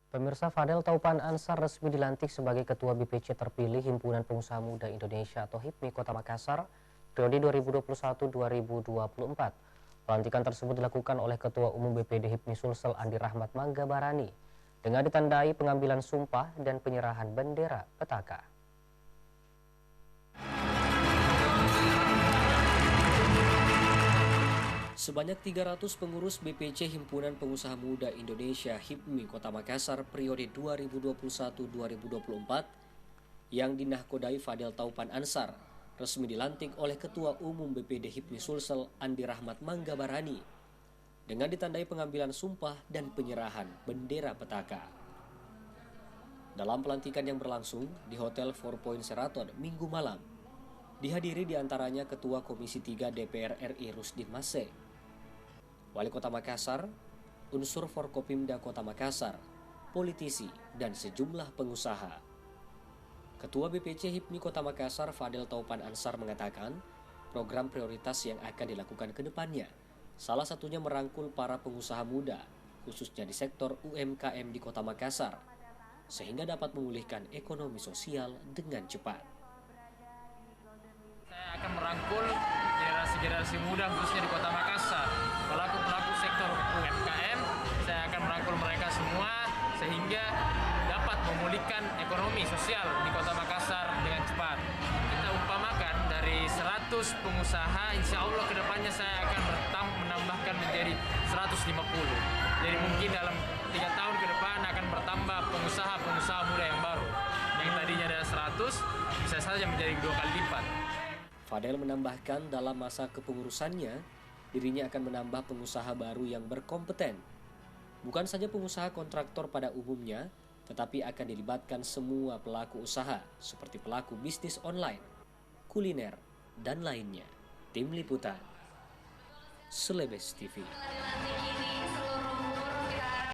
Pemirsa, Fadel Taupan Ansar resmi dilantik sebagai Ketua BPC terpilih Himpunan Pengusaha Muda Indonesia atau HIPMI Kota Makassar periode 2021-2024. Pelantikan tersebut dilakukan oleh Ketua Umum BPD HIPMI Sulsel Andi Rahmat Manggabarani dengan ditandai pengambilan sumpah dan penyerahan bendera petaka. Sebanyak 300 pengurus BPC Himpunan Pengusaha Muda Indonesia HIPMI Kota Makassar periode 2021-2024 yang dinahkodai Fadel Taupan Ansar resmi dilantik oleh Ketua Umum BPD HIPMI Sulsel Andi Rahmat Manggabarani dengan ditandai pengambilan sumpah dan penyerahan bendera petaka. Dalam pelantikan yang berlangsung di Hotel Four Point Sheraton Minggu malam, dihadiri diantaranya Ketua Komisi 3 DPR RI Rusdin Masse, Wali Kota Makassar, unsur Forkopimda Kota Makassar, politisi, dan sejumlah pengusaha. Ketua BPC HIPMI Kota Makassar Fadel Taupan Ansar mengatakan program prioritas yang akan dilakukan ke depannya salah satunya merangkul para pengusaha muda, khususnya di sektor UMKM di Kota Makassar, sehingga dapat memulihkan ekonomi sosial dengan cepat. Saya akan merangkul generasi-generasi muda khususnya di Kota Makassar, pelaku-pelaku sektor UMKM. Saya akan merangkul mereka semua sehingga dapat memulihkan ekonomi sosial di Kota Makassar dengan cepat. Kita umpamakan dari 100 pengusaha, insya Allah kedepannya saya akan menambahkan menjadi 150. Jadi mungkin dalam 3 tahun ke depan akan bertambah pengusaha-pengusaha muda yang baru. Yang tadinya ada 100, bisa saja menjadi 2 kali lipat. Fadel menambahkan dalam masa kepengurusannya, dirinya akan menambah pengusaha baru yang berkompeten. Bukan saja pengusaha kontraktor pada umumnya, tetapi akan dilibatkan semua pelaku usaha seperti pelaku bisnis online, kuliner, dan lainnya. Tim Liputan, Celebes TV.